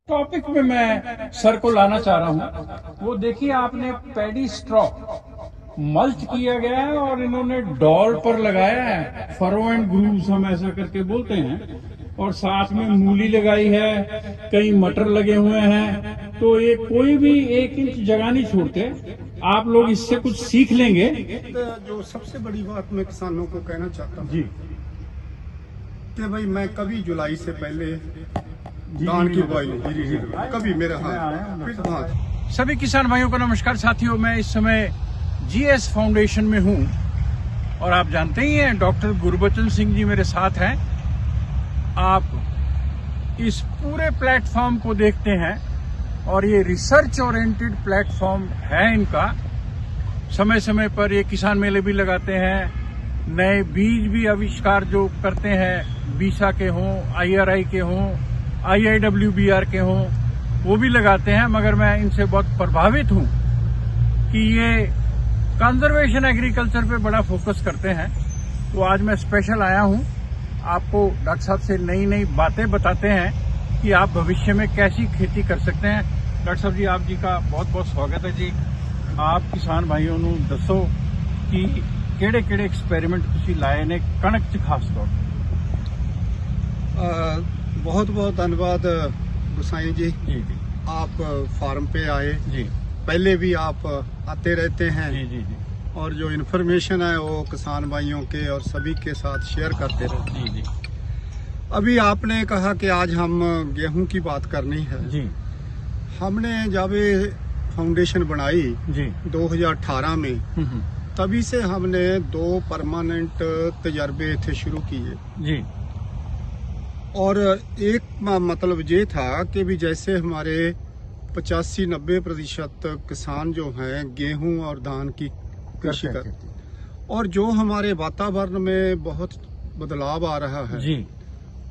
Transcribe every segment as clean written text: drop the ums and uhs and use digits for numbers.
Topic में मैं sir को लाना चाह रहा हूँ। वो देखिए, आपने पैडी स्ट्रॉ मल्च किया गया है और इन्होंने डॉल पर लगाया है, फरो एंड ग्रूव्स हम ऐसा करके बोलते हैं, और साथ में मूली लगाई है, कई मटर लगे हुए हैं। तो ये कोई भी 1 इंच जगह नहीं छोड़ते। आप लोग इससे कुछ सीख लेंगे। जो सबसे बड़ी बात मैं किसानों को कहना चाहता हूँ जी कि भाई मैं कभी जुलाई से पहले धान की बुआई नहीं, कभी मेरे हाथ। सभी किसान भाइयों को नमस्कार साथियों, मैं इस समय जीएस फाउंडेशन में हूँ और आप जानते ही हैं डॉक्टर गुरबचन सिंह जी मेरे साथ हैं। आप इस पूरे प्लेटफॉर्म को देखते हैं और ये रिसर्च ओरिएंटेड प्लेटफॉर्म है इनका। समय समय पर ये किसान मेले भी लगाते हैं, नए बीज भी आविष्कार जो करते हैं, बीसा के हों, IRI के हों, IIWBR के हों, वो भी लगाते हैं। मगर मैं इनसे बहुत प्रभावित हूँ कि ये कंजर्वेशन एग्रीकल्चर पे बड़ा फोकस करते हैं। तो आज मैं स्पेशल आया हूँ, आपको डॉक्टर साहब से नई नई बातें बताते हैं कि आप भविष्य में कैसी खेती कर सकते हैं। डॉक्टर साहब जी, आप जी का बहुत बहुत स्वागत है जी। आप किसान भाइयों ਨੂੰ ਦੱਸੋ कि ਕਿਹੜੇ एक्सपेरिमेंट ਤੁਸੀਂ ਲਾਏ ਨੇ ਕਣਕ 'ਚ ਖਾਸ ਤੌਰ ਤੇ। बहुत बहुत धन्यवाद गुसाई जी। जी आप फार्म पे आए जी, पहले भी आप आते रहते हैं जी जी जी और जो इन्फॉर्मेशन है वो किसान भाइयों के और सभी के साथ शेयर करते रहते हैं। जी जी अभी आपने कहा कि आज हम गेहूं की बात करनी है। जी हमने जब ये फाउंडेशन बनाई जी 2018 में, तभी से हमने 2 परमानेंट तजर्बे थे शुरू किए। जी और एक मतलब ये था कि भी जैसे हमारे 85-90% किसान जो हैं गेहूं और धान की कृषि करते हैं, और जो हमारे वातावरण में बहुत बदलाव आ रहा है जी,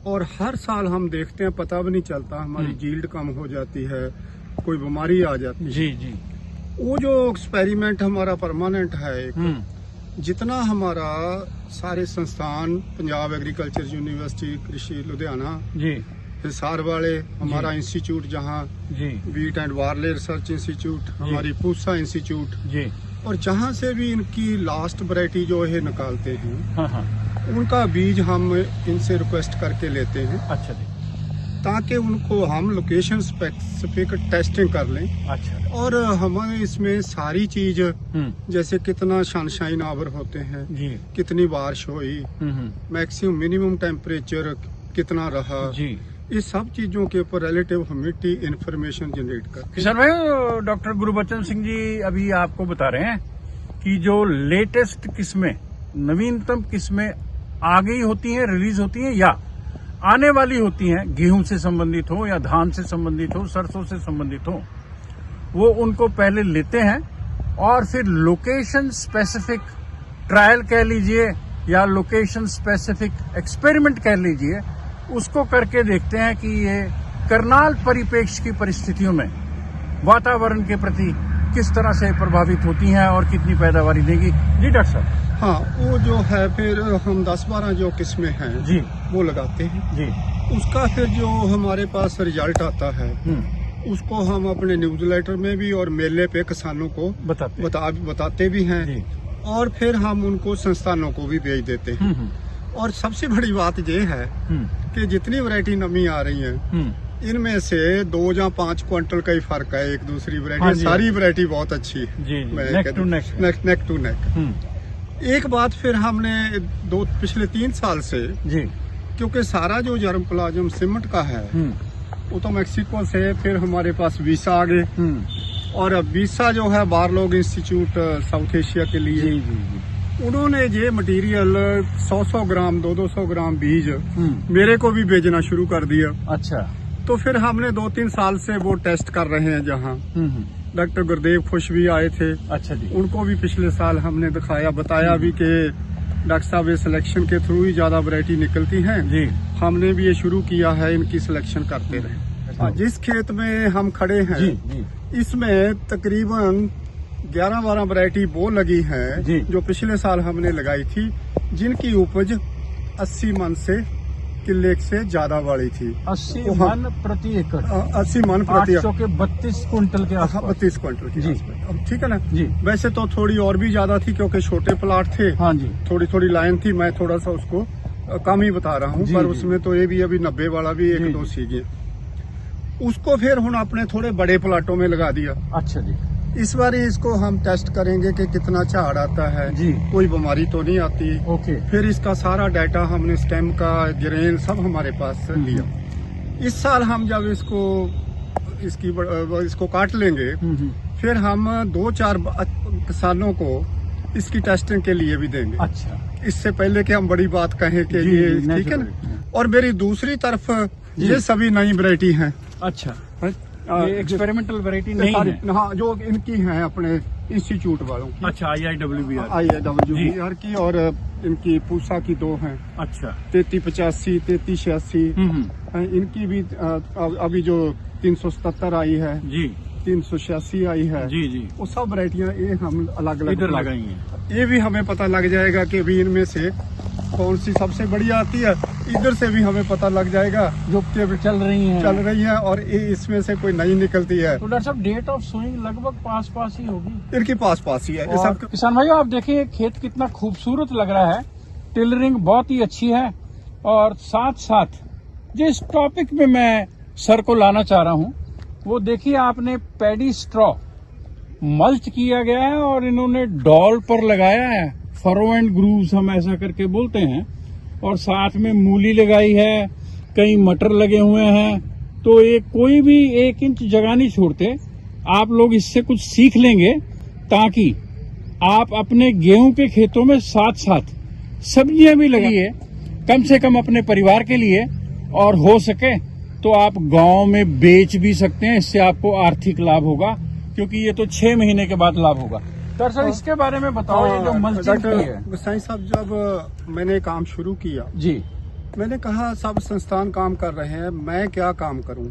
और हर साल हम देखते हैं पता भी नहीं चलता, हमारी यील्ड कम हो जाती है, कोई बीमारी आ जाती है। जी जी वो जो एक्सपेरिमेंट हमारा परमानेंट है एक, जितना हमारा सारे संस्थान, पंजाब एग्रीकल्चर यूनिवर्सिटी, कृषि लुधियाना, जी हिसार वाले हमारा इंस्टीट्यूट, जहाँ जी wheat and barley research institute, हमारी पूसा इंस्टीट्यूट, जी, और जहाँ से भी इनकी लास्ट वैरायटी जो है निकालते हैं, हाँ हाँ, उनका बीज हम इनसे रिक्वेस्ट करके लेते हैं, अच्छा जी, ताकि उनको हम लोकेशन स्पेसिफिक टेस्टिंग कर लें। अच्छा और हमें इसमें सारी चीज, जैसे कितना सनशाइन आवर होते हैं, जी, कितनी बारिश हुई, मैक्सिमम मिनिमम टेम्परेचर कितना रहा, जी, इस सब चीजों के ऊपर रिलेटिव ह्यूमिडिटी इंफॉर्मेशन जनरेट करते हैं। किसान भाई, डॉक्टर गुरबचन सिंह जी अभी आपको बता रहे हैं कि जो लेटेस्ट किस्में, नवीनतम किस्में आ गई होती हैं, रिलीज होती हैं या आने वाली होती हैं, गेहूं से संबंधित हो या धान से संबंधित हो, सरसों से संबंधित हो, वो उनको पहले लेते हैं और फिर लोकेशन स्पेसिफिक ट्रायल कह लीजिए या लोकेशन स्पेसिफिक एक्सपेरिमेंट कह लीजिए, उसको करके देखते हैं कि ये करनाल परिप्रेक्ष्य की परिस्थितियों में वातावरण के प्रति किस तरह से प्रभावित होती हैं और कितनी पैदावारी देगी। जी डॉक्टर साहब। हाँ, वो जो है फिर हम 10-12 जो किस्में हैं जी, वो लगाते हैं जी, उसका फिर जो हमारे पास रिजल्ट आता है उसको हम अपने न्यूज़लेटर में भी और मेले पे किसानों को बताते भी हैं जी, और फिर हम उनको संस्थानों को भी भेज देते हैं। और सबसे बड़ी बात ये है कि जितनी वैरायटी नमी आ रही है, इनमें से 2 या 5 क्विंटल का ही फर्क है एक दूसरी वैरायटी। हाँ, सारी वैरायटी बहुत अच्छी है जी, नेक टू नेक। एक बात फिर हमने पिछले 3 साल से, जी, क्योंकि सारा जो जर्म प्लाज्म सीमेंट का है वो तो मैक्सिको से, फिर हमारे पास वीसा आ गए, और वीसा जो है बारलोग इंस्टीट्यूट साउथ एशिया के लिए, जी, जी, उन्होंने ये मटेरियल 100-100 ग्राम 200-200 ग्राम बीज मेरे को भी भेजना शुरू कर दिया। अच्छा, तो फिर हमने 2-3 साल से वो टेस्ट कर रहे हैं, जहाँ डॉक्टर गुरदेव खुश भी आए थे। अच्छा जी, उनको भी पिछले साल हमने दिखाया, बताया भी कि डॉक्टर साहब ये सिलेक्शन के थ्रू ही ज्यादा वैरायटी निकलती हैं। जी, हमने भी ये शुरू किया है, इनकी सिलेक्शन करते रहे। जिस खेत में हम खड़े हैं, जी, जी, इसमें तकरीबन 11-12 वैरायटी वो लगी है जो पिछले साल हमने लगाई थी, जिनकी उपज 80 मन से किले से ज्यादा वाली थी। 80 वो हम- मन प्रति एकड़, 80 मन प्रति 800 के 32 कुंटल के आसपास। 32 क्विंटल की जी। आसपास। अब ठीक है ना। जी वैसे तो थोड़ी और भी ज्यादा थी क्योंकि छोटे प्लाट थे, हाँ जी थोड़ी थोड़ी लाइन थी, मैं थोड़ा सा उसको कम ही बता रहा हूँ, जी, पर जी। उसमें तो ये भी अभी 90 वाला भी जी, 1-2 जी। सीगे। उसको फिर हम अपने थोड़े बड़े प्लाटों में लगा दिया। अच्छा जी इस बार इसको हम टेस्ट करेंगे कि कितना झाड़ आता है, जी कोई बीमारी तो नहीं आती। ओके फिर इसका सारा डाटा हमने स्टेम का, ग्रेन सब हमारे पास से लिया। इस साल हम जब इसको काट लेंगे, फिर हम 2-4 किसानों को इसकी टेस्टिंग के लिए भी देंगे। अच्छा इससे पहले कि हम बड़ी बात कहें कि जी, ये जी, ठीक है ना। naturally। और मेरी दूसरी तरफ जी। ये सभी नई वैरायटी हैं। अच्छा ये एक्सपेरिमेंटल वैरायटी नहीं सारी- है। हाँ, जो इनकी हैं अपने इंस्टीट्यूट वालों की, अच्छा IIWBR। IIWBR की, और इनकी पूसा की 2 हैं, अच्छा 3385, 3386। इनकी भी अभी जो 377 आई है, जी 386 आई है, जी जी वो सब वैरायटियां ये हम अलग अलग इधर लगाई हैं। ये भी हमें पता लग जाएगा कि भी इनमें से कौन सी सबसे बढ़िया आती है। इधर से भी हमें पता लग जाएगा जो चल रही हैं। चल रही है, और ये इसमें से कोई नई निकलती है। तो डॉक्टर साहब डेट ऑफ सोइंग लगभग पास ही होगी। इनकी पास ही है ये और सब। किसान भाइयों आप देखिए खेत कितना खूबसूरत लग रहा है, टिलरिंग बहुत ही अच्छी है। और साथ साथ जिस टॉपिक में मैं सर को लाना चाह रहा हूँ वो देखिए, आपने पैडी स्ट्रॉ मल्च किया गया है और इन्होंने डॉल पर लगाया है, फरो एंड ग्रूव्स हम ऐसा करके बोलते हैं, और साथ में मूली लगाई है, कई मटर लगे हुए हैं। तो ये कोई भी 1 इंच जगह नहीं छोड़ते। आप लोग इससे कुछ सीख लेंगे ताकि आप अपने गेहूं के खेतों में साथ साथ सब्जियां भी लगाइए, कम से कम अपने परिवार के लिए, और हो सके तो आप गांव में बेच भी सकते हैं। इससे आपको आर्थिक लाभ होगा, क्योंकि ये तो 6 महीने के बाद लाभ होगा। दरअसल इसके बारे में बताओ, ये जो मल्चिंग की है। डॉक्टर साईं साहब, जब मैंने काम शुरू किया, जी मैंने कहा सब संस्थान काम कर रहे हैं, मैं क्या काम करूं।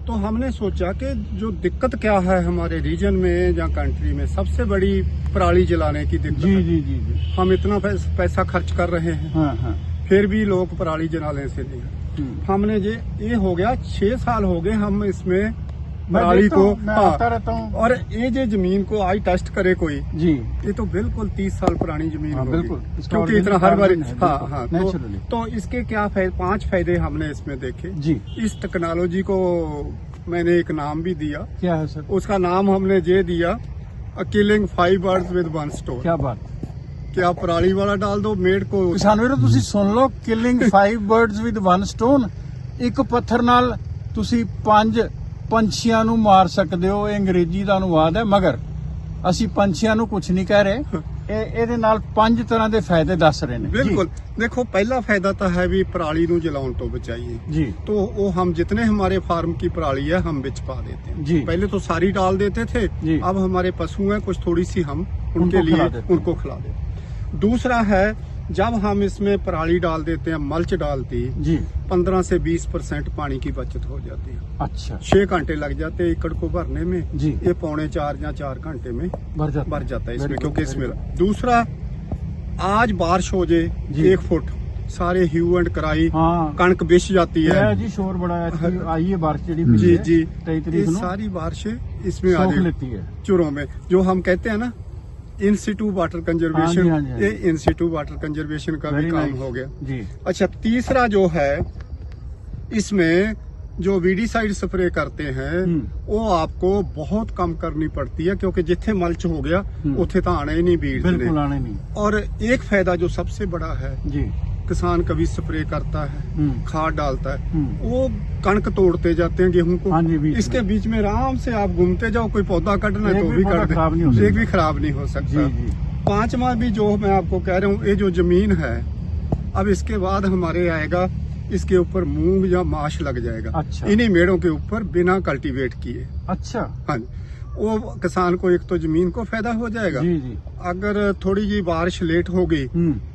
तो हमने सोचा कि जो दिक्कत क्या है हमारे रीजन में या कंट्री में, सबसे बड़ी पराली जलाने की दिक्कत जी है। जी जी जी हम इतना पैसा खर्च कर रहे हैं, हाँ हाँ फिर भी लोग पराली जलाने से नहीं। हमने ये हो गया 6 साल हो गए हम इसमें पराली को, मैं आता रहता हूँ। और ये जो जमीन को आज टेस्ट करे कोई, जी ये तो बिल्कुल 30 साल पुरानी जमीन हाँ, होगी। बिल्कुल। इसका क्योंकि इतना organic हर बार, carbon है, हाँ बिल्कुल, हाँ, naturally। तो इसके क्या 5 फायदे हमने इसमें देखे। जी इस टेक्नोलॉजी को मैंने एक नाम भी दिया। क्या है सर? उसका नाम हमने ये दिया, किलिंग 5 बर्ड्स विद 1 स्टोन। क्या बात। कि आप पराली वाला डाल दो, मेड को। किसान ਵੀਰੋ ਤੁਸੀਂ ਸੁਣ ਲਓ, ਕਿਲਿੰਗ 5 ਬਰਡਸ ਵਿਦ 1 ਸਟੋਨ। ਇੱਕ ਪੱਥਰ ਨਾਲ ਤੁਸੀਂ 5 ਪੰਛੀਆਂ ਨੂੰ ਮਾਰ ਸਕਦੇ ਹੋ। ਇਹ ਅੰਗਰੇਜ਼ੀ ਦਾ ਅਨੁਵਾਦ ਹੈ, ਮਗਰ ਅਸੀਂ ਪੰਛੀਆਂ ਨੂੰ ਕੁਝ ਨਹੀਂ ਕਹਿ ਰਹੇ। ਇਹਦੇ ਨਾਲ 5 ਤਰ੍ਹਾਂ ਦੇ ਫਾਇਦੇ ਦੱਸ ਰਹੇ ਨੇ। बिल्कुल। देखो, पहला फायदा तो है भी पराली नू जलाउन तो बचाइए। जी तो वो हम जितने हमारे फार्म की पराली है हम बिच पा देते हैं। जी। पहले तो सारी डाल देते थे, जी। अब हमारे पशु हैं, कुछ थोड़ी सी हम उनको उनके लिए खिला देते हैं। उनको खिला देते हैं। दूसरा है, जब हम इसमें पराली डाल देते हैं, मल्च डालती, जी 15 से 20% पानी की बचत हो जाती है। अच्छा 6 घंटे लग जाते हैं एकड़ को भरने में, जी ये 3.25 या 4 घंटे में भर जाता भर जाता है इसमें, Very good, क्योंकि very इसमें दूसरा, आज बारिश हो जाए जी। 1 फुट, सारे ह्यू एंड कराई, हाँ कणक बिछ जाती है। जी शोर बड़ा आई है बारिश ਜਿਹੜੀ जी ਪਿਛਲੇ जी, 23 ये ਤਰੀਕ ਨੂੰ सारी बारिशें इसमें आ सोख रही लेती है। चूरों में, जो हम कहते हैं ना इंस्टीट्यूट वाटर हाँ जी, कंजर्वेशन, हाँ जी, हाँ ये जी। इंस्टीट्यूट वाटर कंजर्वेशन का भी Very काम nice। हो गया। जी अच्छा, तीसरा जो है, इसमें जो वीडीसाइड स्प्रे करते हैं वो आपको बहुत कम करनी पड़ती है, क्योंकि जिथे मल्च हो गया उथे तो आने ही नहीं बीज बिल्कुल ने। आने नहीं। और एक फायदा जो सबसे बड़ा है, जी किसान कभी स्प्रे करता है, खाद डालता है, वो कणक तोड़ते जाते हैं गेहूं को। हाँ जी, बीच इसके में। बीच में आराम से आप घूमते जाओ, कोई पौधा काटना है एक तो भी भी पौधा काट दे, खराब नहीं हो एक सकता। भी खराब नहीं हो सकता। जी जी 5वां भी जो मैं आपको कह रहा हूँ, ये जो जमीन है, अब इसके बाद हमारे आएगा, इसके ऊपर मूंग या माश लग जाएगा। अच्छा। इन्हीं मेड़ों के ऊपर बिना कल्टीवेट किए। अच्छा हाँ जी, वो किसान को एक तो जमीन को फायदा हो जाएगा। जी जी अगर थोड़ी जी बारिश लेट हो गई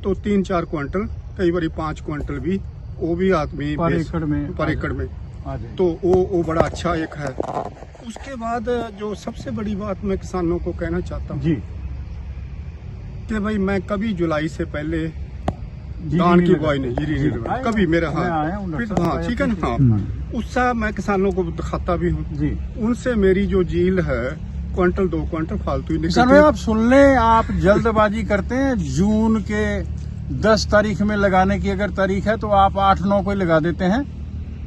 तो 3-4 क्विंटल, कई बार 5 क्विंटल भी, वो भी आदमी पर बेच- एकड़ में पर एकड़ में, आ जाए। तो वो बड़ा अच्छा एक है। उसके बाद जो सबसे बड़ी बात मैं किसानों को कहना चाहता हूँ जी कि भाई, मैं कभी जुलाई से पहले धान की लगा। बुआई नहीं, जीरी नहीं लगाई कभी मेरा। मैं आया हूँ फिर डॉक्टर हाँ साहब, ठीक है ना। हाँ उससे मैं किसानों को दिखाता भी हूँ, जी उनसे मेरी जो झील है क्विंटल 2 क्विंटल फालतू ही किसान निकलती भाई है। आप सुन लें, आप जल्दबाजी करते हैं। जून के 10 तारीख में लगाने की अगर तारीख है तो आप 8-9 को ही लगा देते हैं,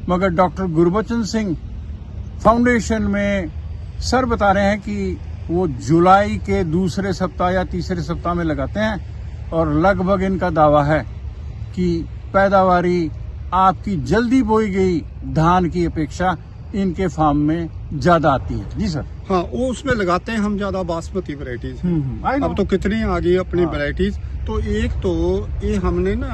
मगर डॉक्टर गुरबचन सिंह फाउंडेशन में सर बता रहे हैं कि वो जुलाई के दूसरे सप्ताह या तीसरे सप्ताह में लगाते हैं और लगभग इनका दावा है कि पैदावारी आपकी जल्दी बोई गई धान की अपेक्षा इनके फार्म में ज्यादा आती है। जी सर। हाँ वो उसमें लगाते हैं हम ज्यादा बासमती वैरायटीज। I know। अब तो कितनी आ गई अपनी हाँ। वैरायटीज। तो एक तो ये हमने ना,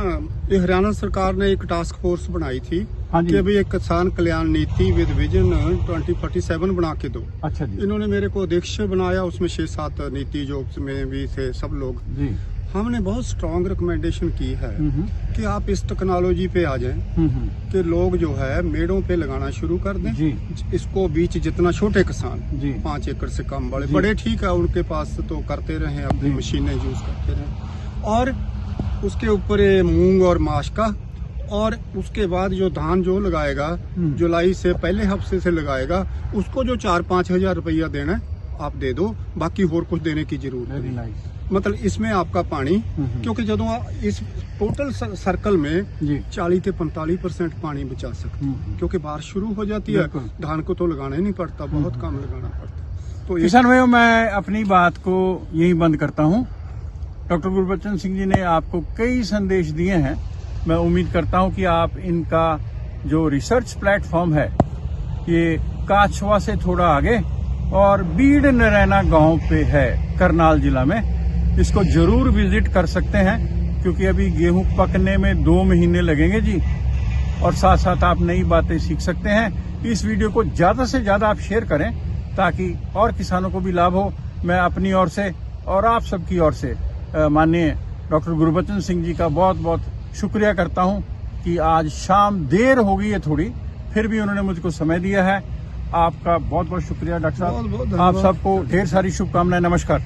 ये हरियाणा सरकार ने एक टास्क फोर्स बनाई थी हाँ जी। कि अभी एक किसान कल्याण नीति विद विजन 2047 बना के दो। अच्छा जी। इन्होंने मेरे को अध्यक्ष बनाया, उसमें 6-7 नीति जो में भी थे सब लोग। जी। हमने बहुत स्ट्रांग रिकमेंडेशन की है कि आप इस टेक्नोलॉजी पे आ जाएं कि लोग जो है मेड़ों पे लगाना शुरू कर दें। जी। इसको बीच जितना छोटे किसान जी। 5 एकड़ से कम वाले जी। बड़े ठीक है, उनके पास तो करते रहे, अपनी जी। मशीनें यूज करते रहे। और उसके ऊपर ये मूंग और माश का, और उसके बाद जो धान जो लगाएगा जुलाई से पहले हफ्ते से लगाएगा, उसको जो 4-5 हजार रुपया देना है आप दे दो, बाकी और कुछ देने की जरूरत वेरी नहीं। नाइस। मतलब इसमें आपका पानी, क्योंकि ਜਦੋਂ इस टोटल सर्कल में जी 40 से 45% पानी बचा सकते हैं, क्योंकि बारिश शुरू हो जाती है, बिल्कुल। धान को तो लगाना ही नहीं पड़ता, बहुत कम लगाना पड़ता। तो किसान भाइयों, मैं अपनी बात को यही बंद करता हूं। डॉक्टर गुरबचन सिंह जी ने आपको कई संदेश दिए हैं। मैं उम्मीद करता हूं कि आप इनका जो रिसर्च प्लेटफॉर्म है ये काछवा से थोड़ा आगे और बीड़ नरैना गांव पे है, करनाल जिला में, इसको जरूर विजिट कर सकते हैं, क्योंकि अभी गेहूं पकने में 2 महीने लगेंगे जी, और साथ साथ आप नई बातें सीख सकते हैं। इस वीडियो को ज्यादा से ज्यादा आप शेयर करें ताकि और किसानों को भी लाभ हो। मैं अपनी ओर से और आप सबकी ओर से माननीय डॉक्टर गुरबचन सिंह जी का बहुत बहुत शुक्रिया करता हूं कि आज शाम देर हो गई है थोड़ी, फिर भी उन्होंने मुझको समय दिया है। आपका बहुत बहुत शुक्रिया डॉक्टर बहुत बहुत साहब। आप धन्यवाद। सबको ढेर सारी शुभकामनाएं। नमस्कार।